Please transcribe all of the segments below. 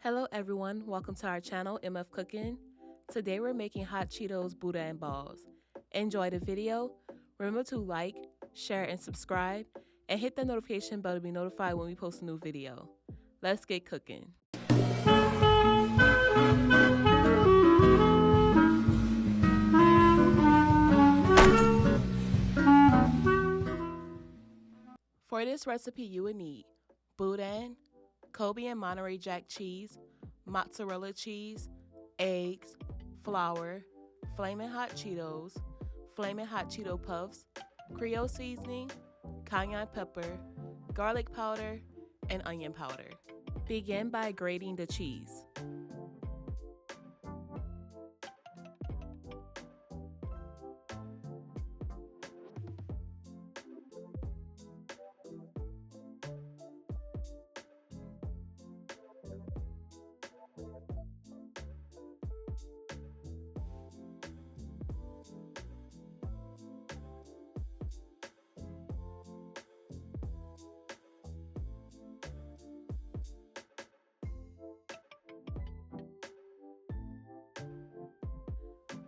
Hello everyone, welcome to our channel, MF Cooking. Today we're making hot Cheetos Boudin balls. Enjoy the video. Remember to like, share, and subscribe, and hit the notification bell to be notified when we post a new video. Let's get cooking. For this recipe you will need Boudin, Colby and Monterey Jack cheese, mozzarella cheese, eggs, flour, Flamin Hot Cheetos, Flamin Hot Cheeto Puffs, Creole Seasoning, Cayenne Pepper, garlic powder, and onion powder. Begin by grating the cheese.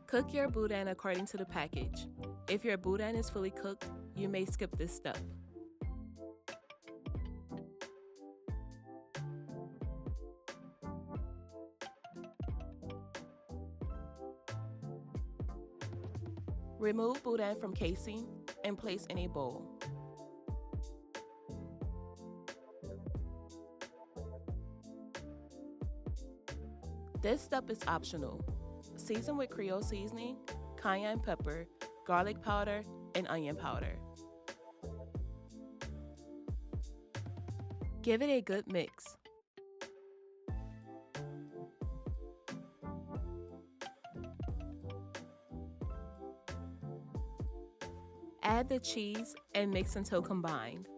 Cook your boudin according to the package. If your boudin is fully cooked, you may skip this step. Remove boudin from casing and place in a bowl. This step is optional. Season with Creole Seasoning, Cayenne Pepper, garlic powder, and onion powder. Give it a good mix. Add the cheese and mix until combined.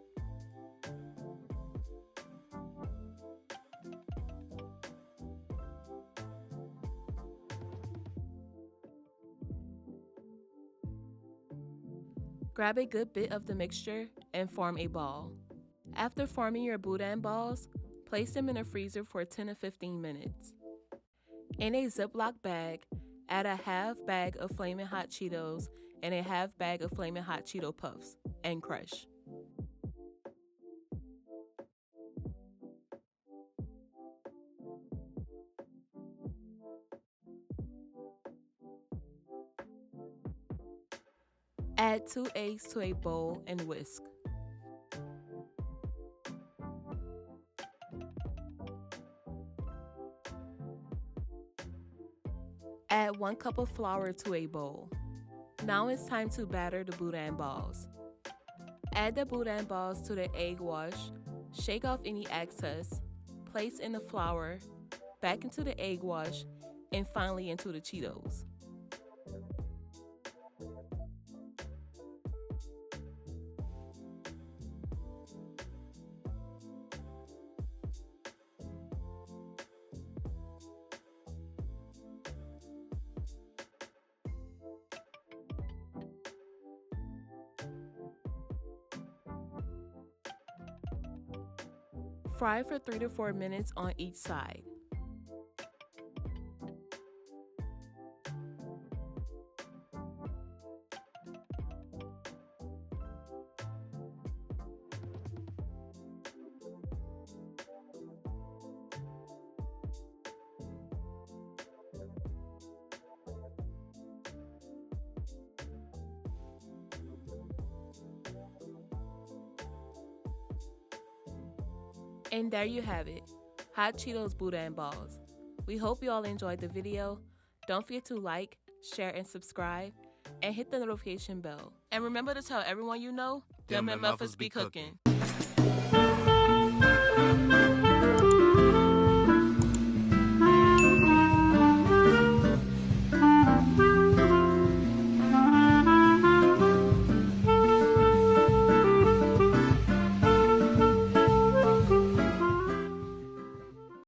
Grab a good bit of the mixture and form a ball. After forming your boudin balls, place them in a freezer for 10 to 15 minutes. In a Ziploc bag, add a half bag of Flamin Hot Cheetos and a half bag of Flamin Hot Cheeto Puffs and crush. Add 2 eggs to a bowl and whisk. Add 1 cup of flour to a bowl. Now it's time to batter the boudin balls. Add the boudin balls to the egg wash, shake off any excess, place in the flour, back into the egg wash, and finally into the Cheetos. Fry for 3 to 4 minutes on each side. And there you have it, hot Cheetos Boudin balls. We hope you all enjoyed the video. Don't forget to like, share, and subscribe, and hit the notification bell. And remember to tell everyone you know, them MFers be cooking.